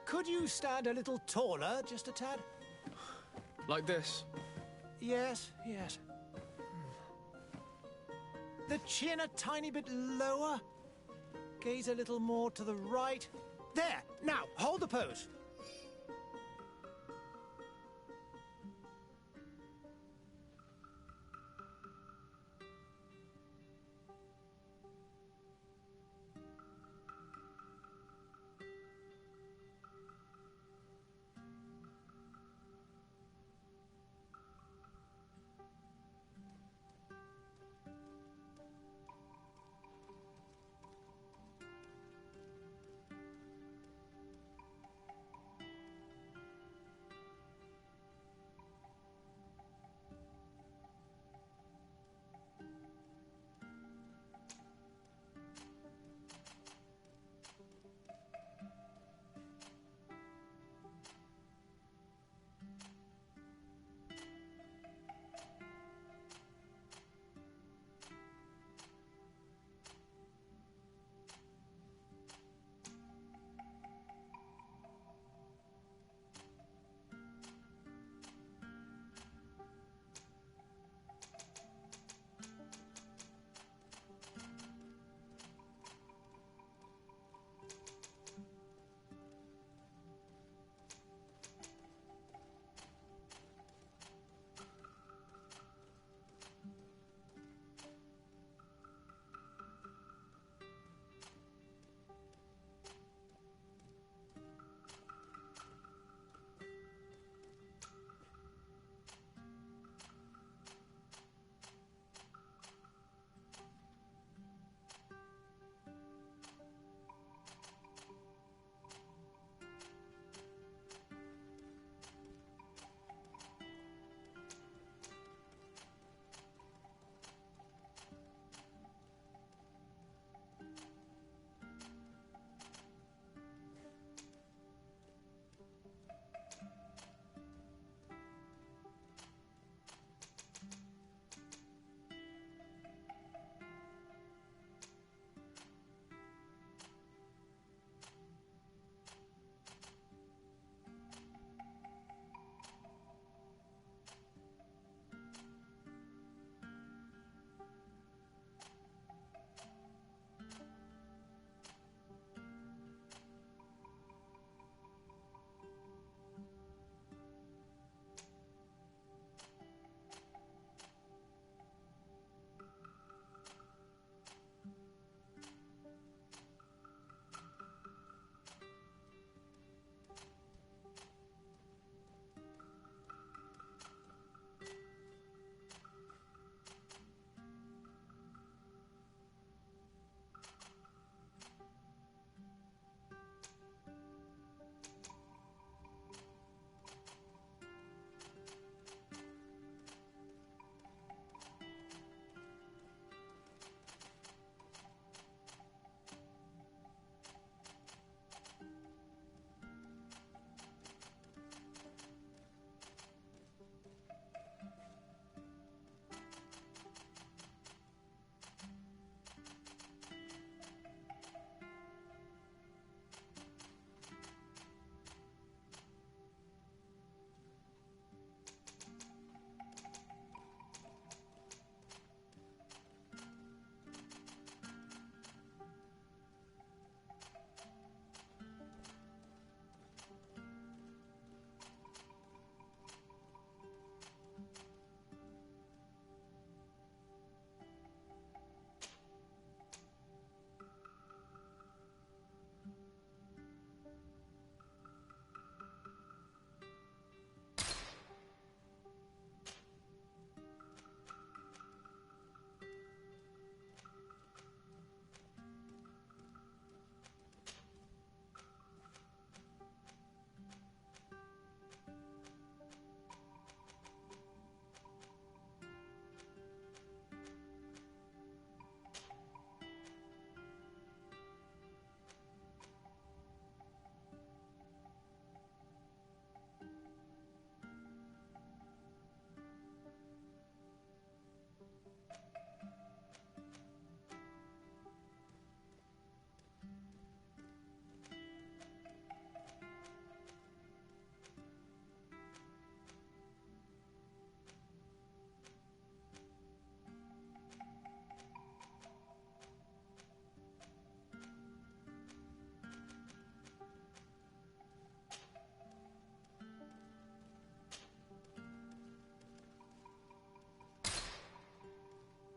Could you stand a little taller, just a tad? Like this? Yes, yes. The chin a tiny bit lower. Gaze a little more to the right. There! Now, hold the pose.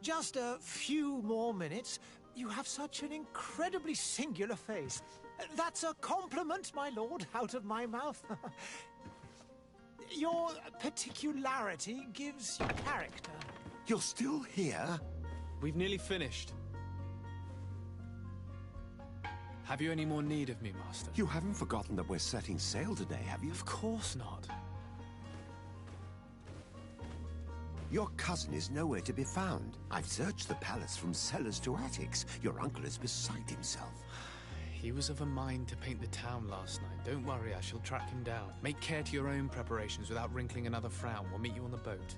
Just a few more minutes. You have such an incredibly singular face. That's a compliment, my lord, out of my mouth. Your particularity gives you character. You're still here? We've nearly finished. Have you any more need of me, Master? You haven't forgotten that we're setting sail today, have you? Of course not. Your cousin is nowhere to be found. I've searched the palace from cellars to attics. Your uncle is beside himself. He was of a mind to paint the town last night. Don't worry, I shall track him down. Make care to your own preparations without wrinkling another frown. We'll meet you on the boat.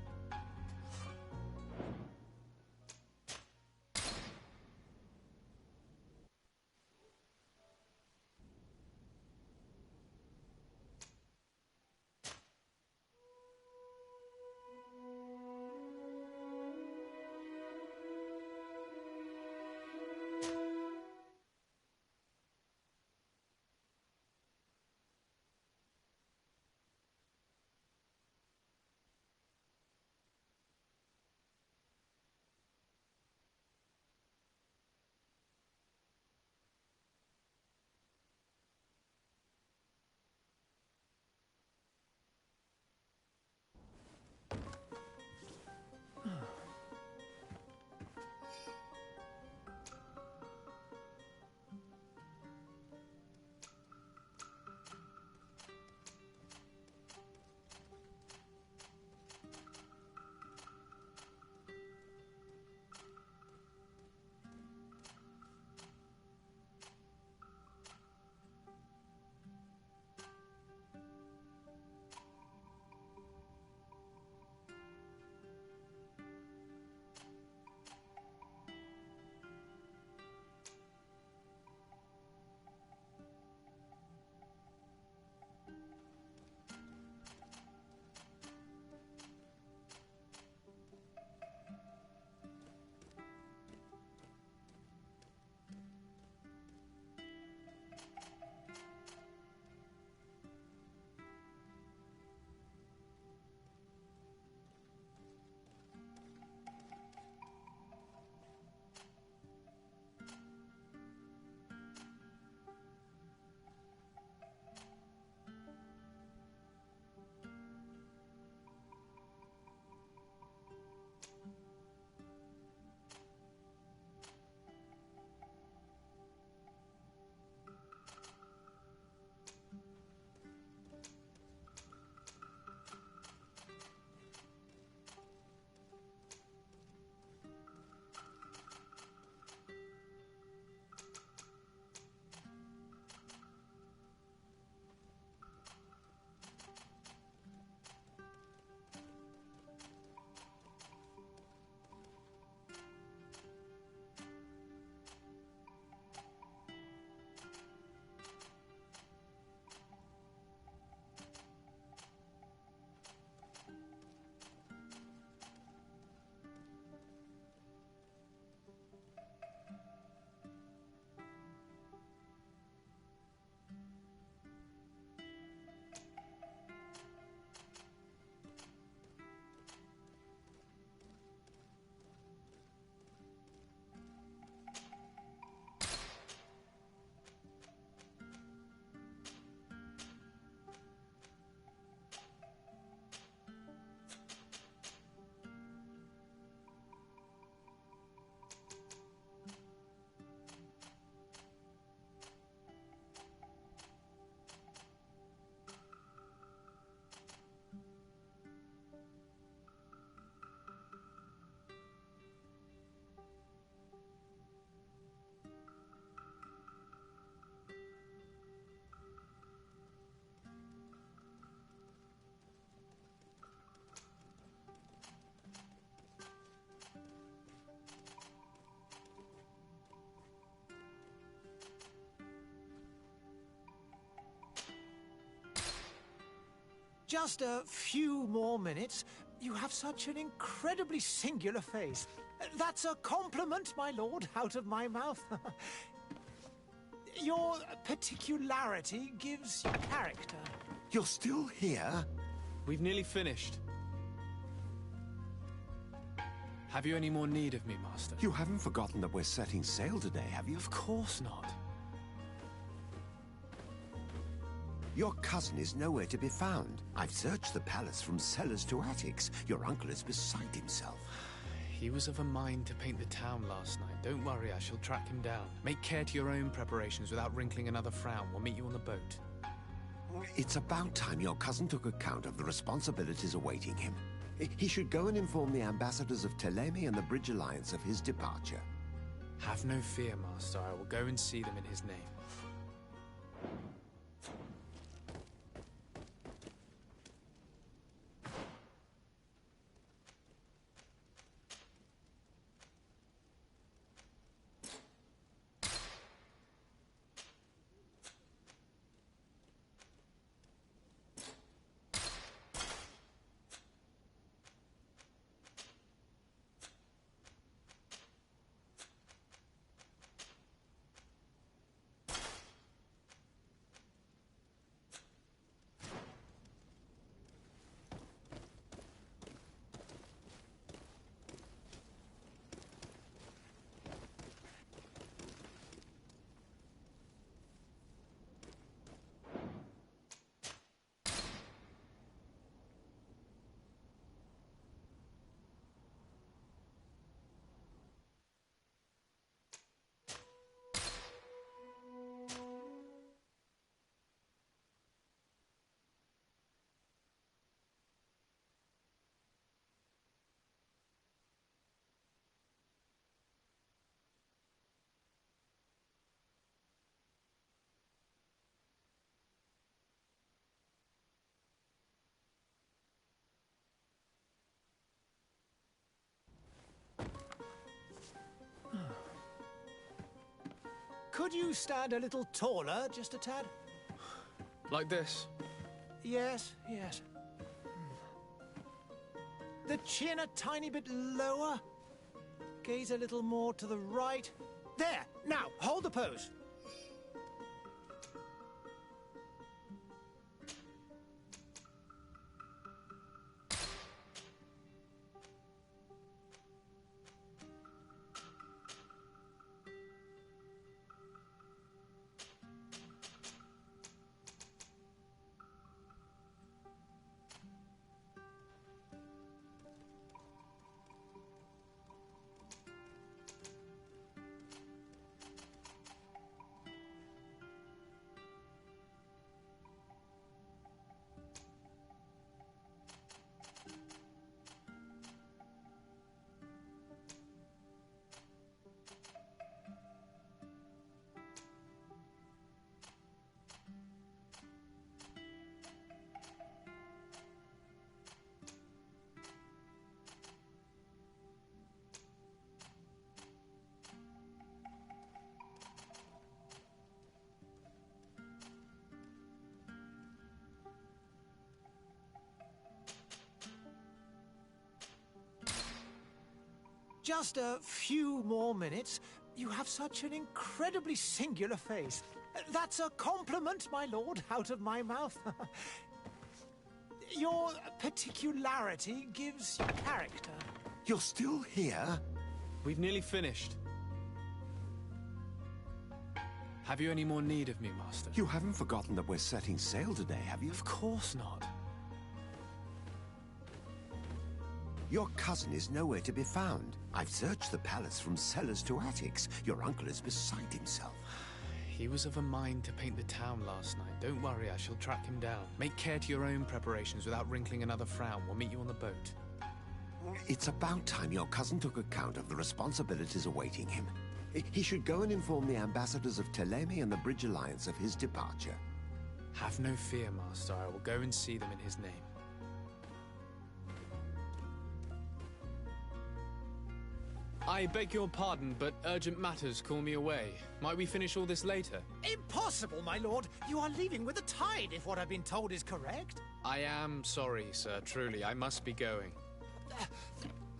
Just a few more minutes. You have such an incredibly singular face. That's a compliment, my lord, out of my mouth. Your particularity gives you character. You're still here? We've nearly finished. Have you any more need of me, Master? You haven't forgotten that we're setting sail today, have you? Of course not. Your cousin is nowhere to be found. I've searched the palace from cellars to attics. Your uncle is beside himself. He was of a mind to paint the town last night. Don't worry, I shall track him down. Make care to your own preparations without wrinkling another frown. We'll meet you on the boat. It's about time your cousin took account of the responsibilities awaiting him. He should go and inform the ambassadors of Telemi and the Bridge Alliance of his departure. Have no fear, Master. I will go and see them in his name. Could you stand a little taller, just a tad? Like this? Yes, yes. The chin a tiny bit lower. Gaze a little more to the right. There! Now, hold the pose. Just a few more minutes. You have such an incredibly singular face. That's a compliment, my lord, out of my mouth. Your particularity gives you character. You're still here? We've nearly finished. Have you any more need of me, Master? You haven't forgotten that we're setting sail today, have you? Of course not. Your cousin is nowhere to be found. I've searched the palace from cellars to attics. Your uncle is beside himself. He was of a mind to paint the town last night. Don't worry, I shall track him down. Make care to your own preparations without wrinkling another frown. We'll meet you on the boat. It's about time your cousin took account of the responsibilities awaiting him. He should go and inform the ambassadors of Telemi and the Bridge Alliance of his departure. Have no fear, Master. I will go and see them in his name. I beg your pardon, but urgent matters call me away. Might we finish all this later? Impossible, my lord. You are leaving with the tide, if what I've been told is correct. I am sorry, sir. Truly, I must be going.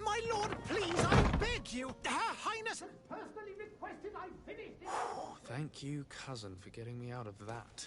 My lord, please, I beg you. Her Highness has personally requested I finish this. Thank you, cousin, for getting me out of that.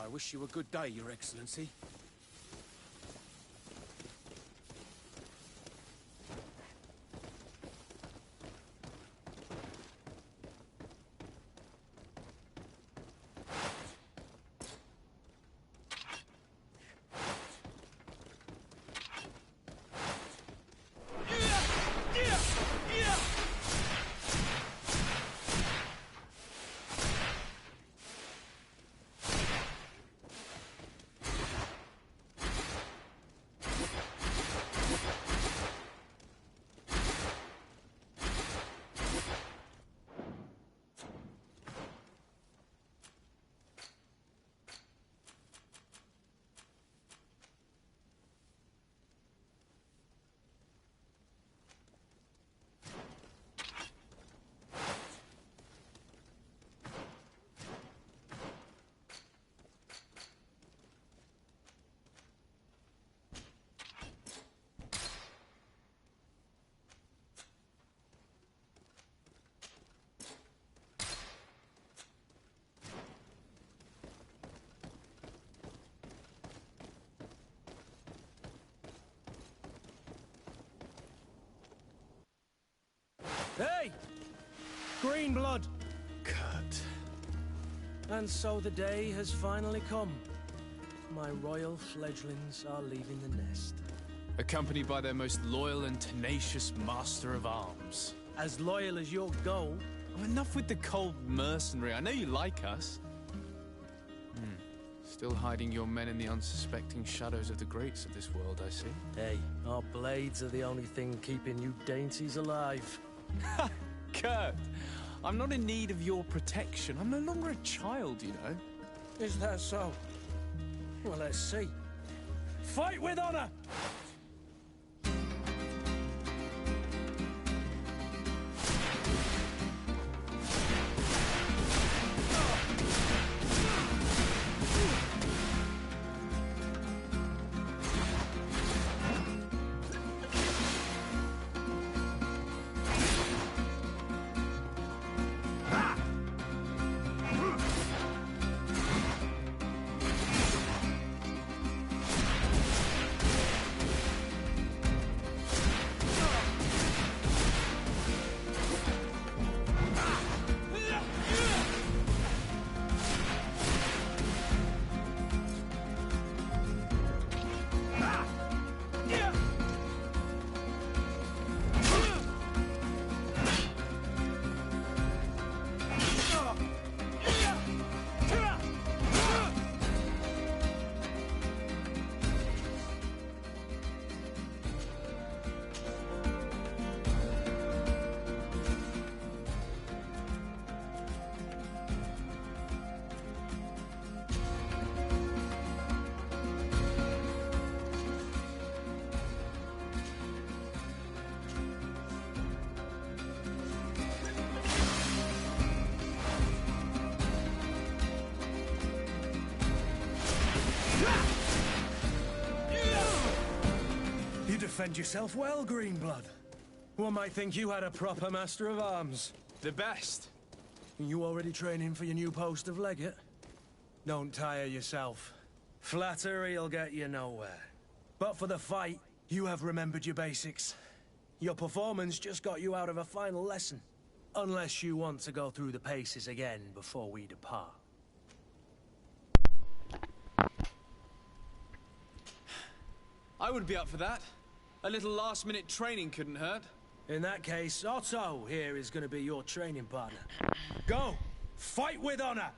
wish you a good day, Your Excellency. Hey! Green blood! Kurt. And so the day has finally come. My royal fledglings are leaving the nest. Accompanied by their most loyal and tenacious master of arms. As loyal as your goal. Oh, enough with the cold mercenary. I know you like us. Still hiding your men in the unsuspecting shadows of the greats of this world, I see. Hey, our blades are the only thing keeping you dainties alive. Kurt, I'm not in need of your protection. I'm no longer a child, you know. Is that so? Well, let's see. Fight with honor! Defend yourself well, Greenblood. One might think you had a proper master of arms. The best. You already training for your new post of legate? Don't tire yourself. Flattery'll get you nowhere. But for the fight, you have remembered your basics. Your performance just got you out of a final lesson. Unless you want to go through the paces again before we depart. I would be up for that. A little last-minute training couldn't hurt. In that case, Otto here is going to be your training partner. Go! Fight with honor!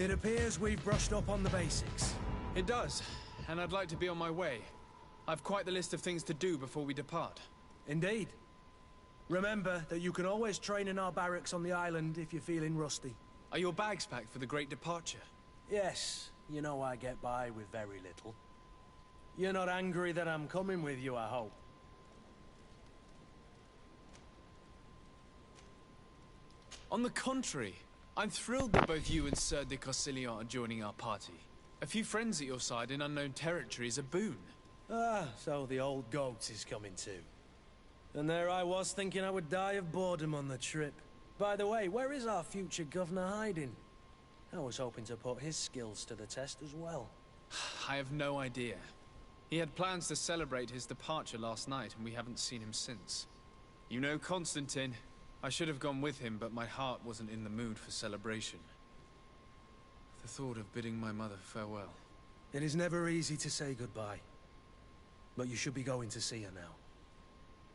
It appears we've brushed up on the basics. It does, and I'd like to be on my way. I've quite the list of things to do before we depart. Indeed. Remember that you can always train in our barracks on the island if you're feeling rusty. Are your bags packed for the great departure? Yes, you know I get by with very little. You're not angry that I'm coming with you, I hope. On the contrary, I'm thrilled that both you and Sir de Cossillon are joining our party. A few friends at your side in unknown territory is a boon. Ah, so the old goat is coming too. And there I was thinking I would die of boredom on the trip. By the way, where is our future governor hiding? I was hoping to put his skills to the test as well. I have no idea. He had plans to celebrate his departure last night, and we haven't seen him since. You know Constantine. I should have gone with him, but my heart wasn't in the mood for celebration. The thought of bidding my mother farewell. It is never easy to say goodbye. But you should be going to see her now.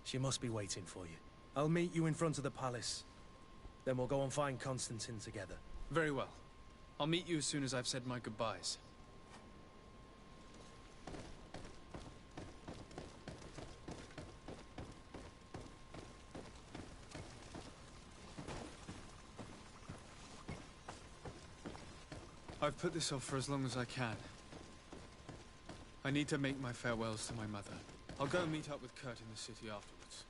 She must be waiting for you. I'll meet you in front of the palace. Then we'll go and find Constantine together. Very well. I'll meet you as soon as I've said my goodbyes. I've put this off for as long as I can. I need to make my farewells to my mother. I'll go and meet up with Kurt in the city afterwards.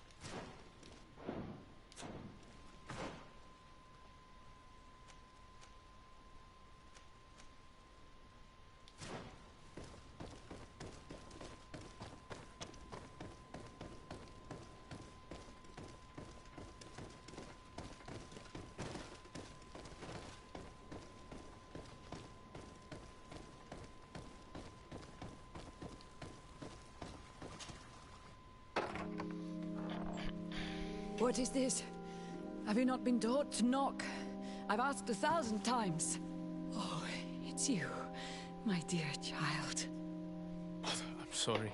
What is this? Have you not been taught to knock? I've asked 1,000 times. Oh, it's you, my dear child. Mother, I'm sorry.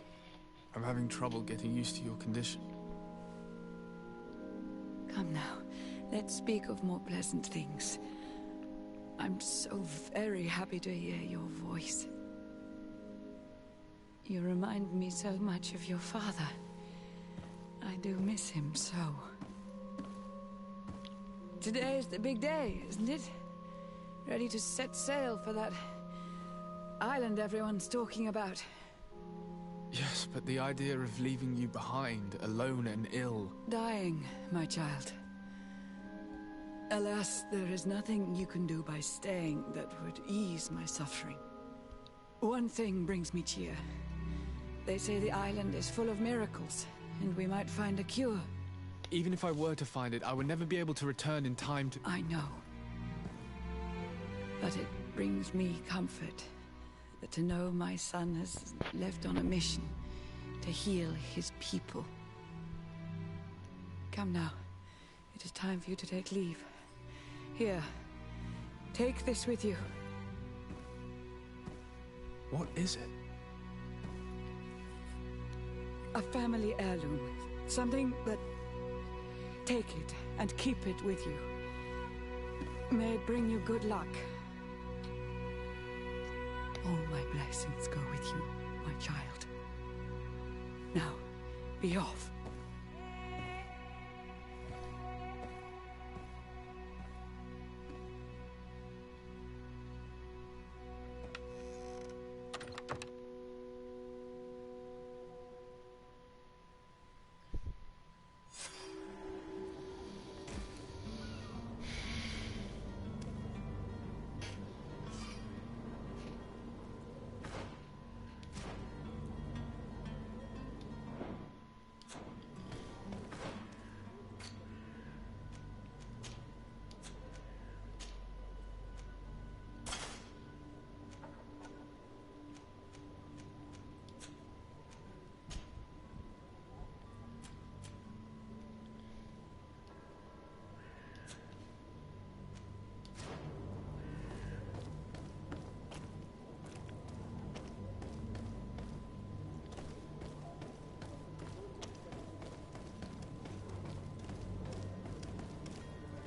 I'm having trouble getting used to your condition. Come now, let's speak of more pleasant things. I'm so very happy to hear your voice. You remind me so much of your father. I do miss him so. Today is the big day, isn't it? Ready to set sail for that island everyone's talking about. Yes, but the idea of leaving you behind, alone and ill... Dying, my child. Alas, there is nothing you can do by staying that would ease my suffering. One thing brings me cheer. They say the island is full of miracles, and we might find a cure. Even if I were to find it, I would never be able to return in time to... I know. But it brings me comfort to know my son has left on a mission to heal his people. Come now. It is time for you to take leave. Here, take this with you. What is it? A family heirloom. Something that... Take it and keep it with you. May it bring you good luck. All my blessings go with you, my child. Now, be off.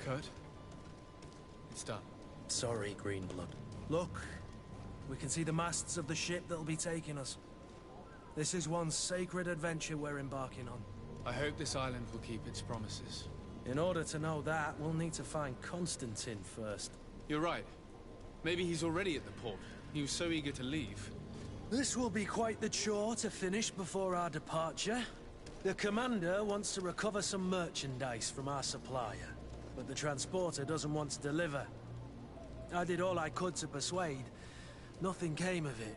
Kurt? It's done. Sorry, Greenblood. Look, we can see the masts of the ship that'll be taking us. This is one sacred adventure we're embarking on. I hope this island will keep its promises. In order to know that, we'll need to find Constantine first. You're right. Maybe he's already at the port. He was so eager to leave. This will be quite the chore to finish before our departure. The commander wants to recover some merchandise from our supplier, but the transporter doesn't want to deliver. I did all I could to persuade. Nothing came of it.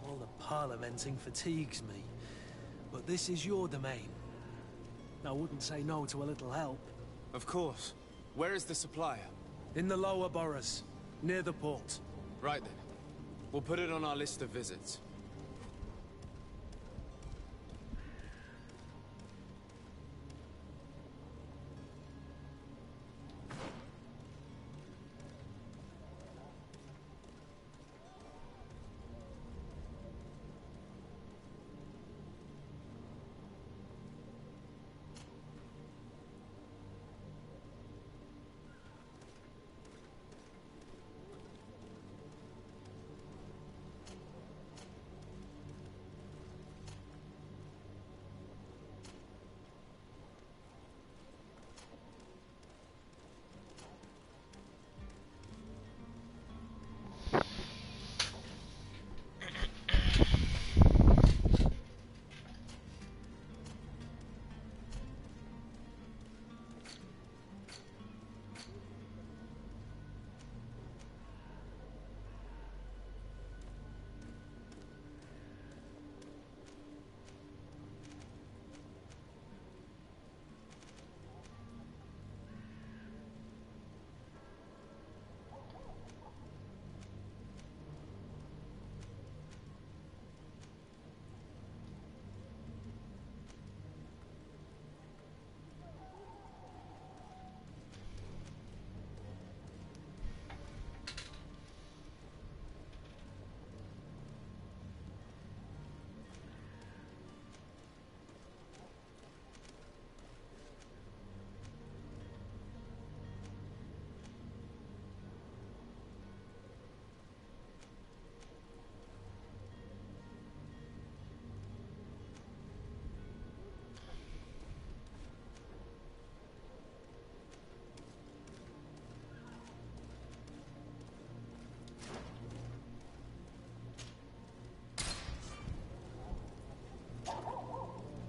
All the parliamenting fatigues me. But this is your domain. I wouldn't say no to a little help. Of course. Where is the supplier? In the lower boroughs, near the port. Right then. We'll put it on our list of visits.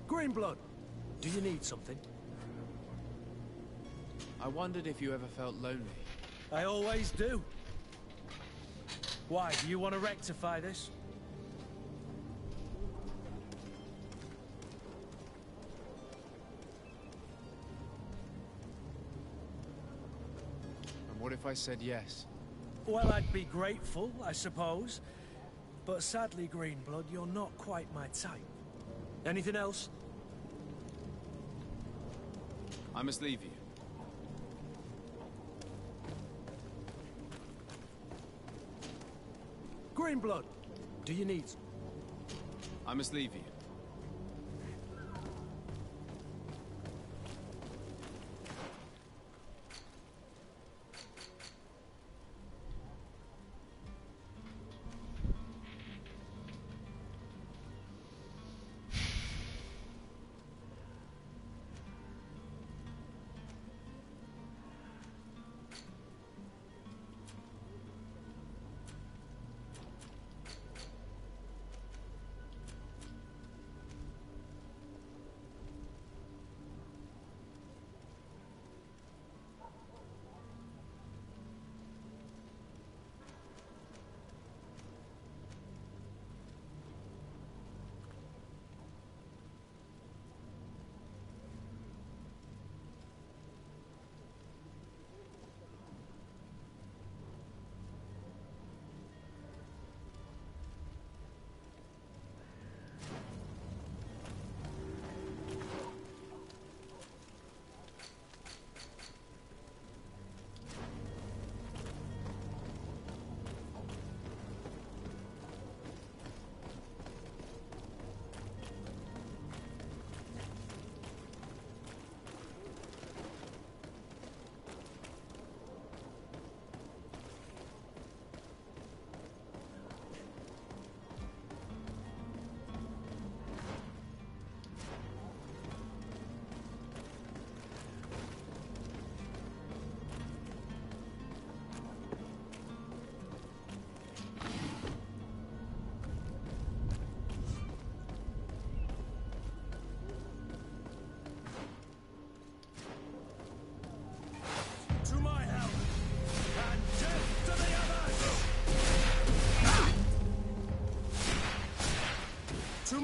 Greenblood, do you need something? I wondered if you ever felt lonely. I always do. Why, do you want to rectify this? And what if I said yes? Well, I'd be grateful, I suppose. But sadly, Greenblood, you're not quite my type. Anything else? I must leave you. Greenblood, do you need... I must leave you.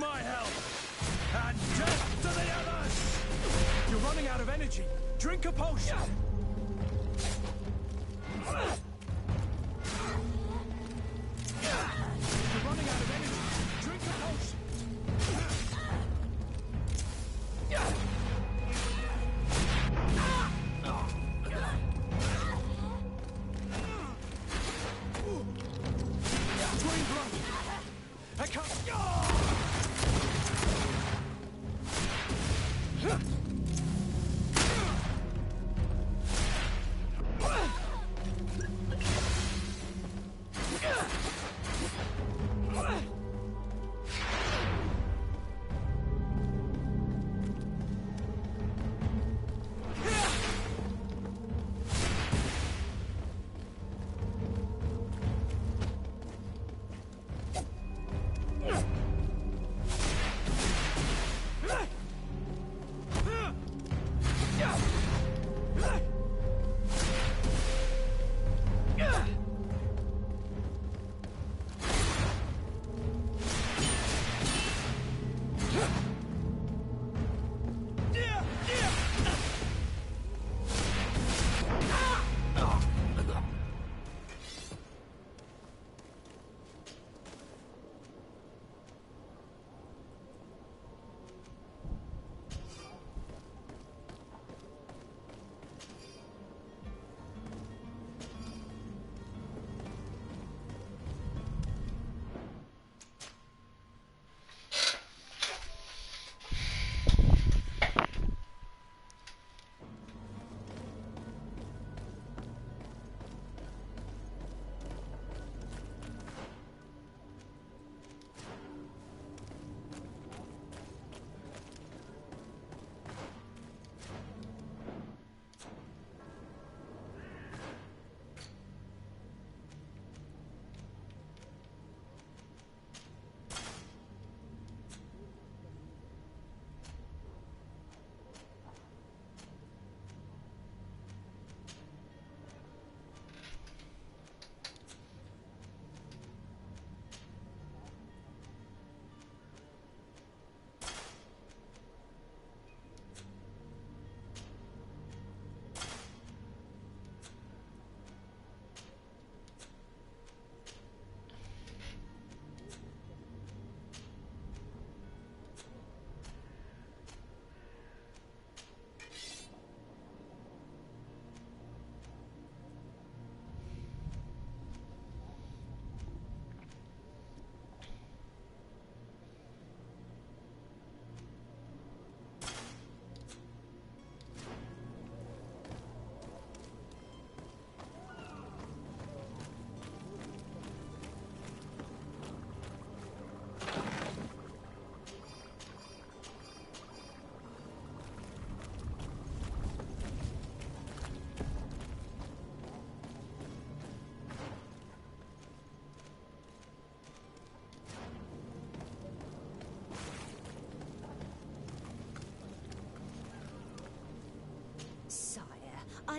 my health! And death to the others! You're running out of energy. Drink a potion! You're running out of energy. Drink a potion! Drain blood! I can't...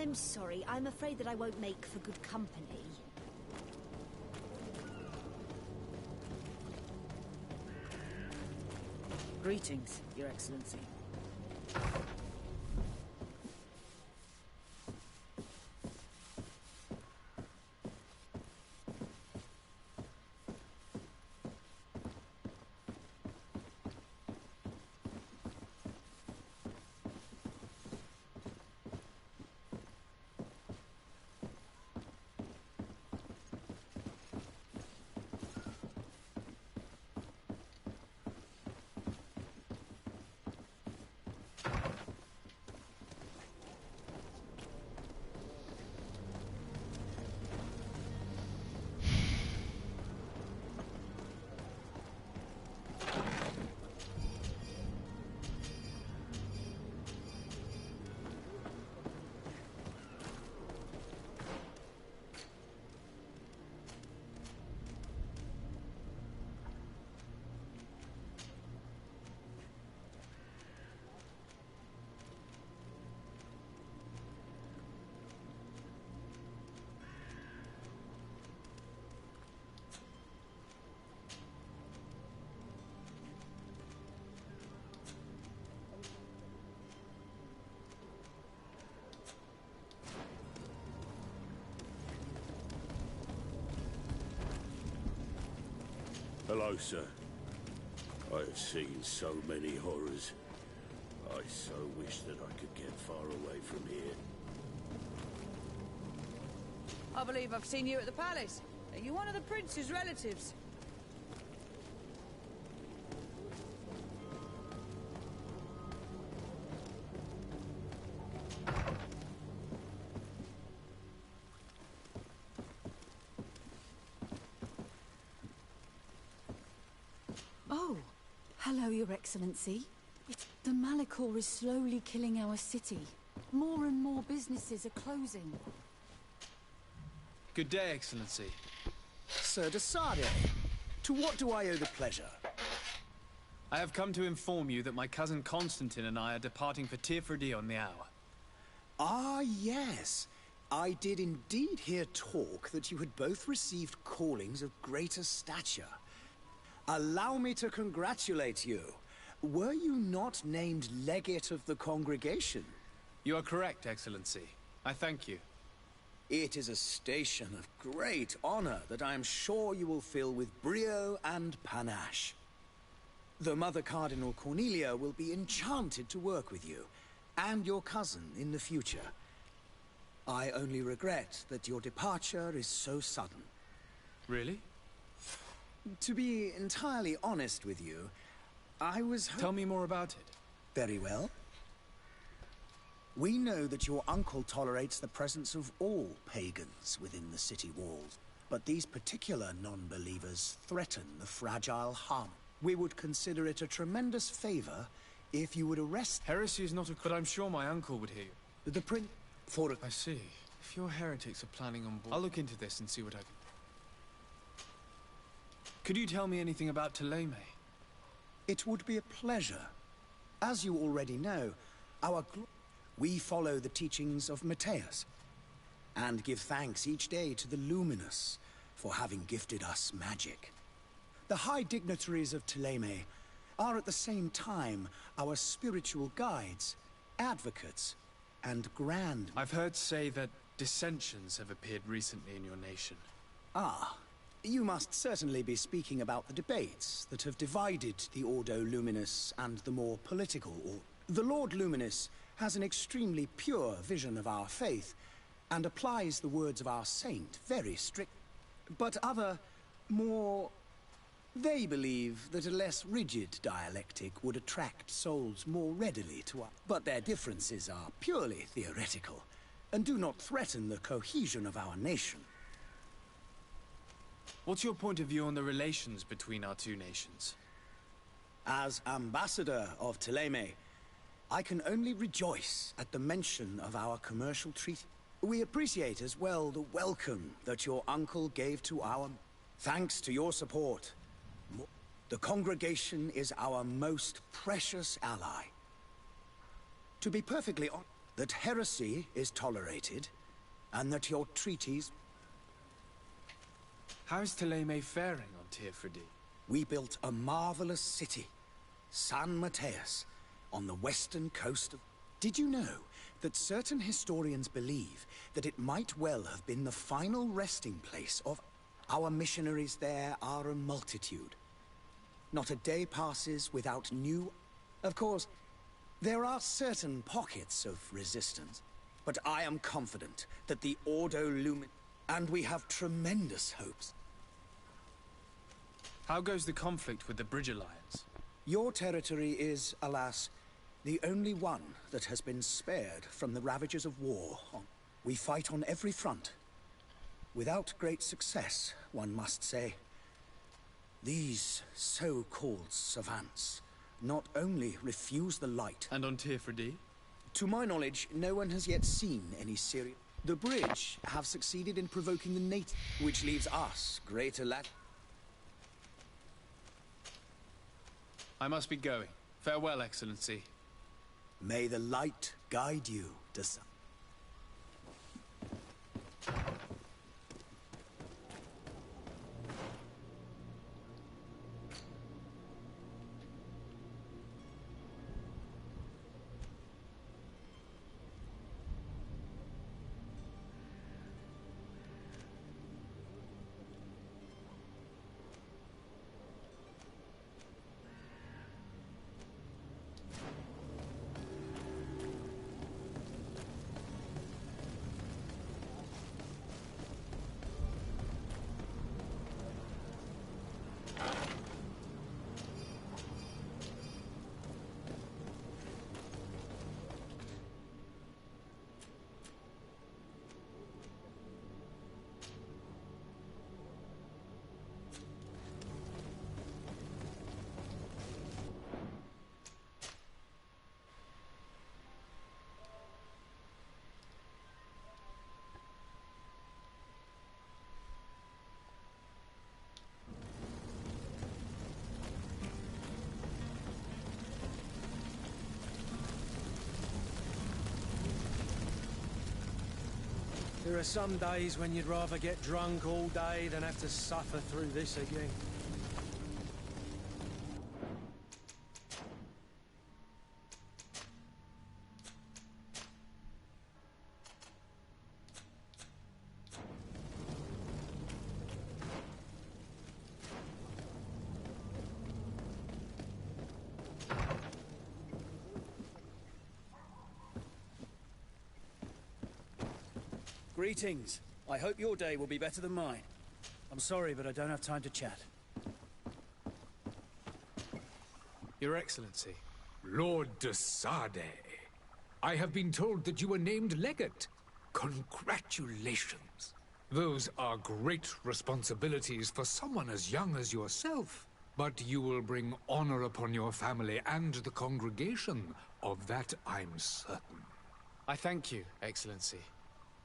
I'm sorry. I'm afraid that I won't make for good company. Greetings, Your Excellency. closer. I have seen so many horrors. I so wish that I could get far away from here. I believe I've seen you at the palace. Are you one of the prince's relatives? Oh, hello, Your Excellency. The Malachor is slowly killing our city. More and more businesses are closing. Good day, Excellency. Sir Desade, to what do I owe the pleasure? I have come to inform you that my cousin Constantine and I are departing for Tirfredi on the hour. Ah, yes. I did indeed hear talk that you had both received callings of greater stature. Allow me to congratulate you. Were you not named legate of the congregation? You are correct, Excellency. I thank you. It is a station of great honor that I am sure you will fill with brio and panache. The Mother Cardinal Cornelia will be enchanted to work with you, and your cousin in the future. I only regret that your departure is so sudden. Really? To be entirely honest with you, I was... Tell me more about it. Very well. We know that your uncle tolerates the presence of all pagans within the city walls, but these particular non-believers threaten the fragile harm. We would consider it a tremendous favor if you would arrest... Heresy is not a... But I'm sure my uncle would hear you. The prince... For... I see. If your heretics are planning on board... I'll look into this and see what I can... Could you tell me anything about Thélème? It would be a pleasure. As you already know, we follow the teachings of Matthias, and give thanks each day to the Luminous for having gifted us magic. The high dignitaries of Thélème are at the same time our spiritual guides, advocates, and grand... I've heard say that dissensions have appeared recently in your nation. Ah, you must certainly be speaking about the debates that have divided the Ordo Luminous and the more political or... The Lord Luminous has an extremely pure vision of our faith, and applies the words of our saint very strict. But other, more... They believe that a less rigid dialectic would attract souls more readily to us. But their differences are purely theoretical, and do not threaten the cohesion of our nation. What's your point of view on the relations between our two nations? As ambassador of Thélème, I can only rejoice at the mention of our commercial treaty. We appreciate as well the welcome that your uncle gave to our... Thanks to your support, the congregation is our most precious ally. To be perfectly honest, that heresy is tolerated, and that your treaties... How is Thélème faring on Tirfredi? We built a marvelous city, San Matthias, on the western coast of... Did you know that certain historians believe that it might well have been the final resting place of... Our missionaries there are a multitude. Not a day passes without new... Of course, there are certain pockets of resistance, but I am confident that the Ordo Lumin... And we have tremendous hopes. How goes the conflict with the Bridge Alliance? Your territory is, alas, the only one that has been spared from the ravages of war. We fight on every front. Without great success, one must say. These so-called savants not only refuse the light... And on Tirfredi? To my knowledge, no one has yet seen any serious... The Bridge have succeeded in provoking the natives, which leaves us greater I must be going. Farewell, Excellency. May the light guide you, Desade. There are some days when you'd rather get drunk all day than have to suffer through this again. Greetings. I hope your day will be better than mine. I'm sorry, but I don't have time to chat. Your Excellency. Lord de Sade, I have been told that you were named legate. Congratulations. Those are great responsibilities for someone as young as yourself. But you will bring honor upon your family and the congregation. Of that I'm certain. I thank you, Excellency.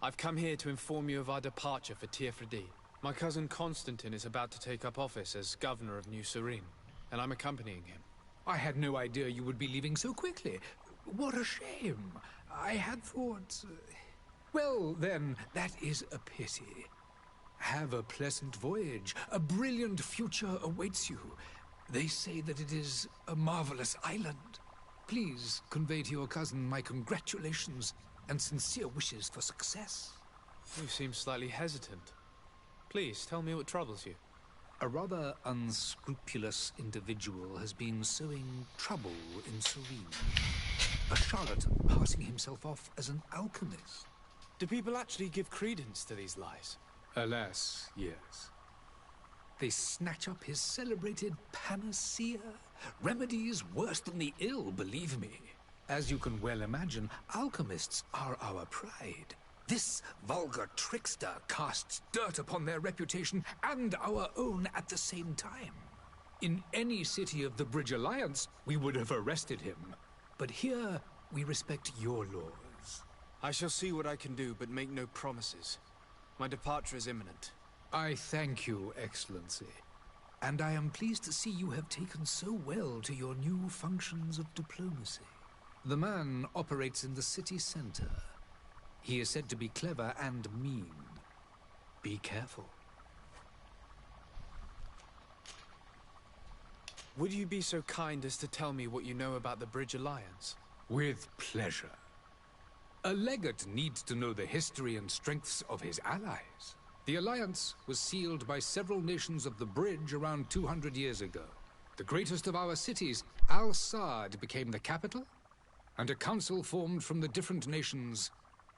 I've come here to inform you of our departure for Teerfredi. My cousin Constantine is about to take up office as governor of New Serene, and I'm accompanying him. I had no idea you would be leaving so quickly. What a shame. I had thought... Well, then, that is a pity. Have a pleasant voyage. A brilliant future awaits you. They say that it is a marvelous island. Please convey to your cousin my congratulations and sincere wishes for success. You seem slightly hesitant. Please, tell me what troubles you. A rather unscrupulous individual has been sowing trouble in Serene. A charlatan passing himself off as an alchemist. Do people actually give credence to these lies? Alas, yes. They snatch up his celebrated panacea. Remedies worse than the ill, believe me. As you can well imagine, alchemists are our pride. This vulgar trickster casts dirt upon their reputation and our own at the same time. In any city of the Bridge Alliance, we would have arrested him. But here, we respect your laws. I shall see what I can do, but make no promises. My departure is imminent. I thank you, Excellency. And I am pleased to see you have taken so well to your new functions of diplomacy. The man operates in the city center. He is said to be clever and mean. Be careful. Would you be so kind as to tell me what you know about the Bridge Alliance? With pleasure. A legate needs to know the history and strengths of his allies. The alliance was sealed by several nations of the Bridge around 200 years ago. The greatest of our cities, Al-Sad, became the capital, and a council formed from the different nations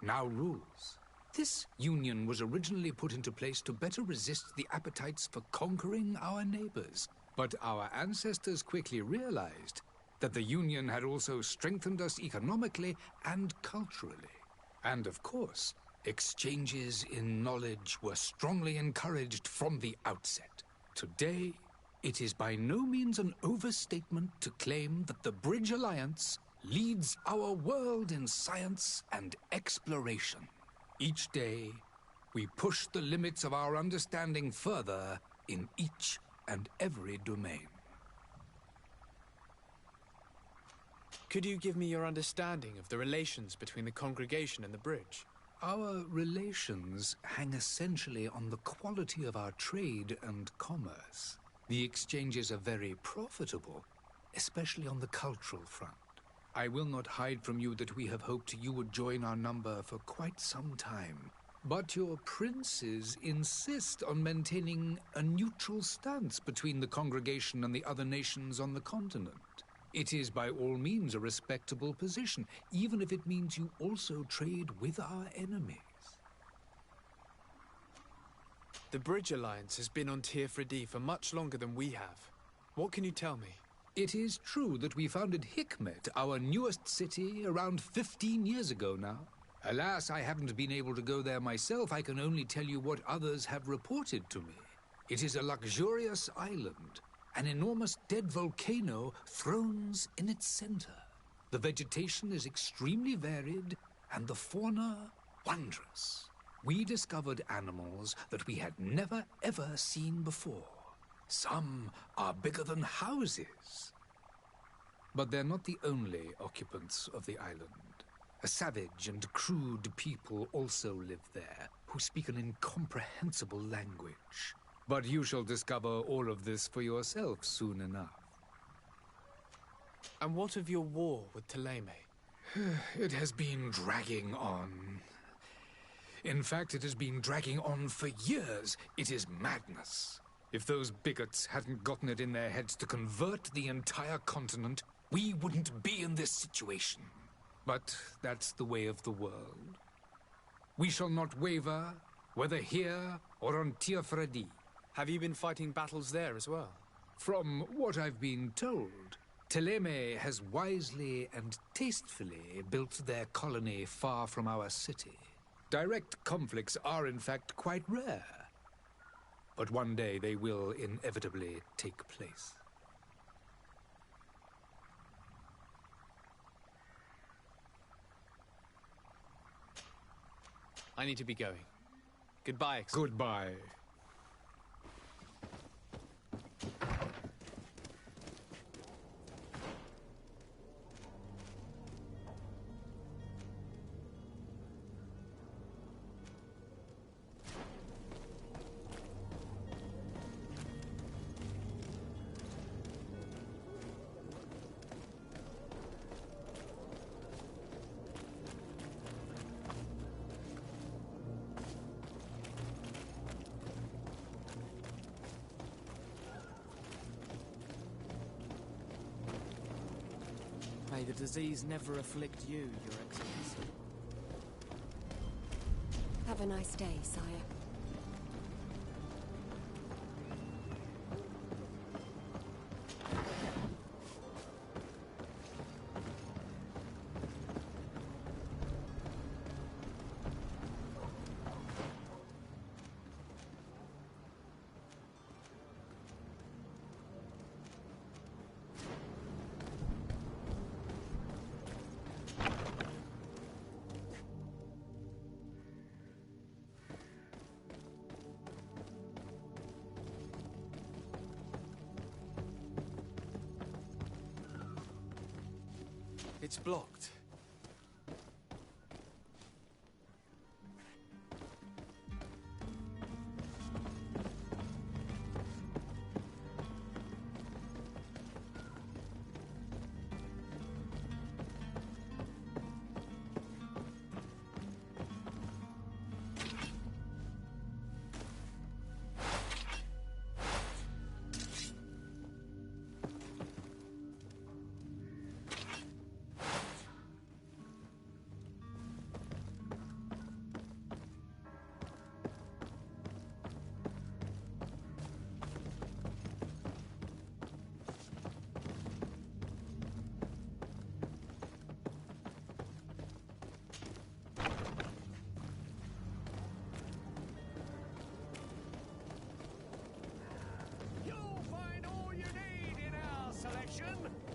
now rules. This union was originally put into place to better resist the appetites for conquering our neighbors. But our ancestors quickly realized that the union had also strengthened us economically and culturally. And of course, exchanges in knowledge were strongly encouraged from the outset. Today, it is by no means an overstatement to claim that the Bridge Alliance leads our world in science and exploration. Each day, we push the limits of our understanding further in each and every domain. Could you give me your understanding of the relations between the congregation and the Bridge? Our relations hang essentially on the quality of our trade and commerce. The exchanges are very profitable, especially on the cultural front. I will not hide from you that we have hoped you would join our number for quite some time. But your princes insist on maintaining a neutral stance between the congregation and the other nations on the continent. It is by all means a respectable position, even if it means you also trade with our enemies. The Bridge Alliance has been on Teerfredi for much longer than we have. What can you tell me? It is true that we founded Hikmet, our newest city, around 15 years ago now. Alas, I haven't been able to go there myself. I can only tell you what others have reported to me. It is a luxurious island. An enormous dead volcano thrones in its center. The vegetation is extremely varied, and the fauna wondrous. We discovered animals that we had never ever seen before. Some are bigger than houses. But they're not the only occupants of the island. A savage and crude people also live there, who speak an incomprehensible language. But you shall discover all of this for yourself soon enough. And what of your war with Thélème? It has been dragging on. In fact, it has been dragging on for years. It is madness. If those bigots hadn't gotten it in their heads to convert the entire continent, we wouldn't be in this situation. But that's the way of the world. We shall not waver, whether here or on Tir Fredi. Have you been fighting battles there as well? From what I've been told, Thélème has wisely and tastefully built their colony far from our city. Direct conflicts are, in fact, quite rare. But one day they will inevitably take place. I need to be going. Goodbye, Goodbye. May the disease never afflict you, Your Excellency. Have a nice day, sire. It's blocked.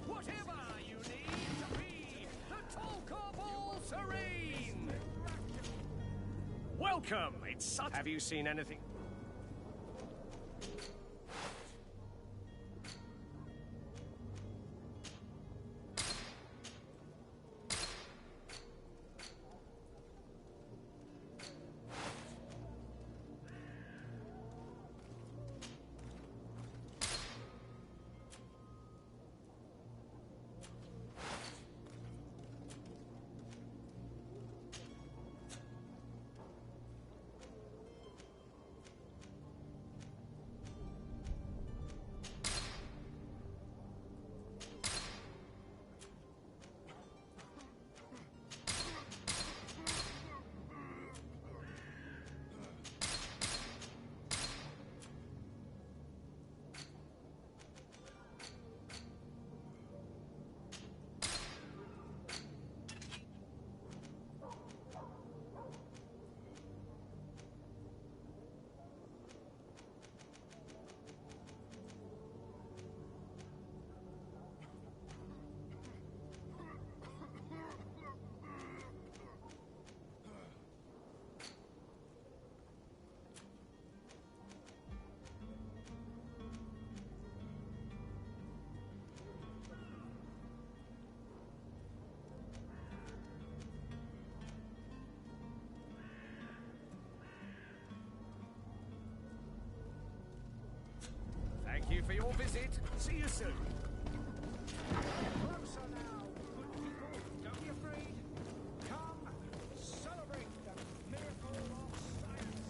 Whatever you need to be the talk of all serene. Welcome. It's such. Have you seen anything? for your visit. See you soon. Closer now, good people. Don't be afraid. Come, celebrate the miracle of science.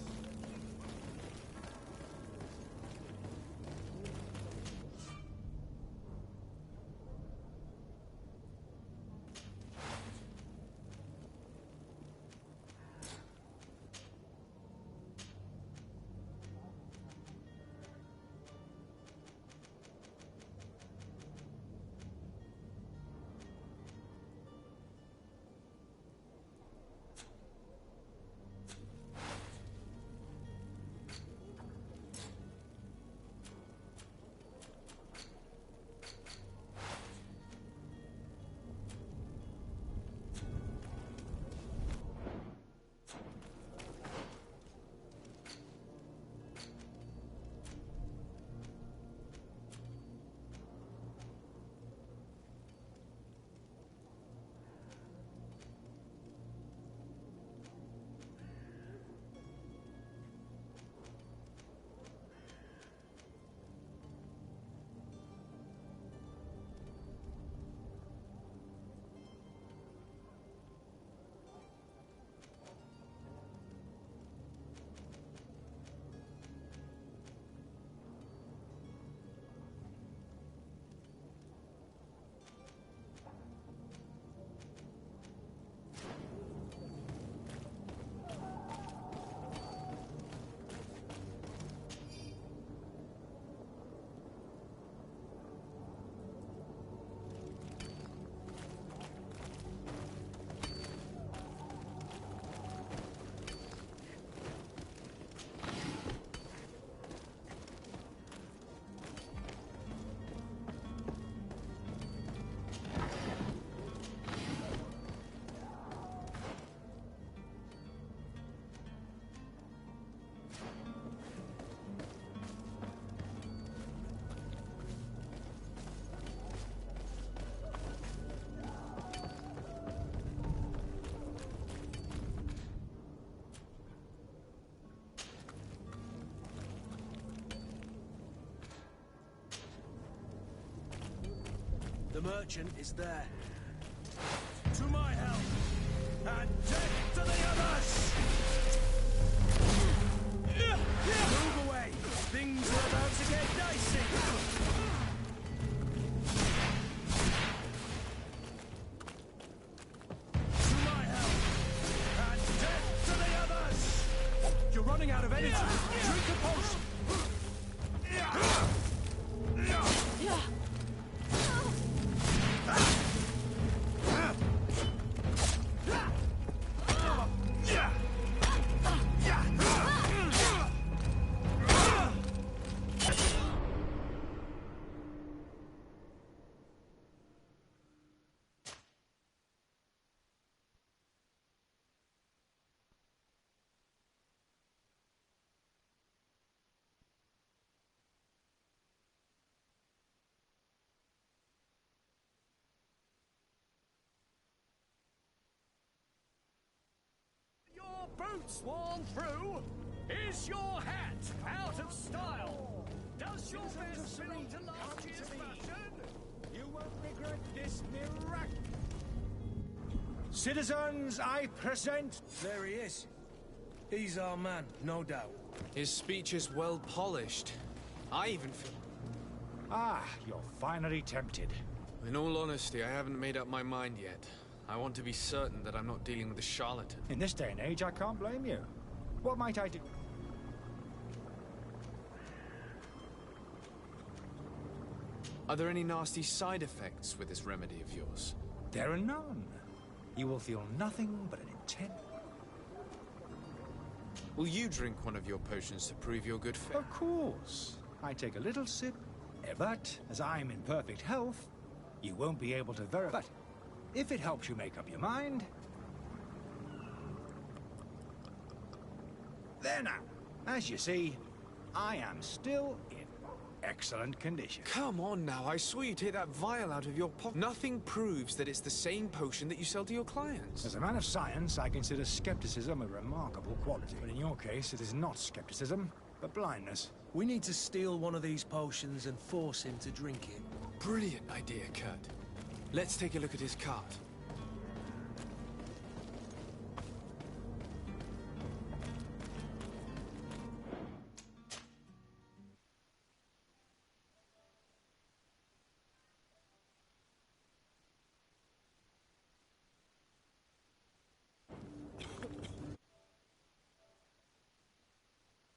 The merchant is there. To my help! And death to the others! Move away! Things are about to get dicey! To my help! And death to the others! You're running out of energy! Drink a potion! Your boots worn through? Is your hat out of style? Does your vest belong to last year's fashion? You won't regret this miracle. Citizens, I present... There he is. He's our man, no doubt. His speech is well polished. I even feel... Ah, you're finally tempted. In all honesty, I haven't made up my mind yet. I want to be certain that I'm not dealing with a charlatan. In this day and age, I can't blame you. What might I do? Are there any nasty side effects with this remedy of yours? There are none. You will feel nothing but an intense... Will you drink one of your potions to prove your good faith? Of course. I take a little sip, but as I'm in perfect health, you won't be able to verify. But if it helps you make up your mind... There now. As you see, I am still in excellent condition. Come on now, I swore you'd take that vial out of your pocket. Nothing proves that it's the same potion that you sell to your clients. As a man of science, I consider skepticism a remarkable quality. But in your case, it is not skepticism, But blindness. We need to steal one of these potions and force him to drink it. Brilliant idea, Kurt. Let's take a look at his cart.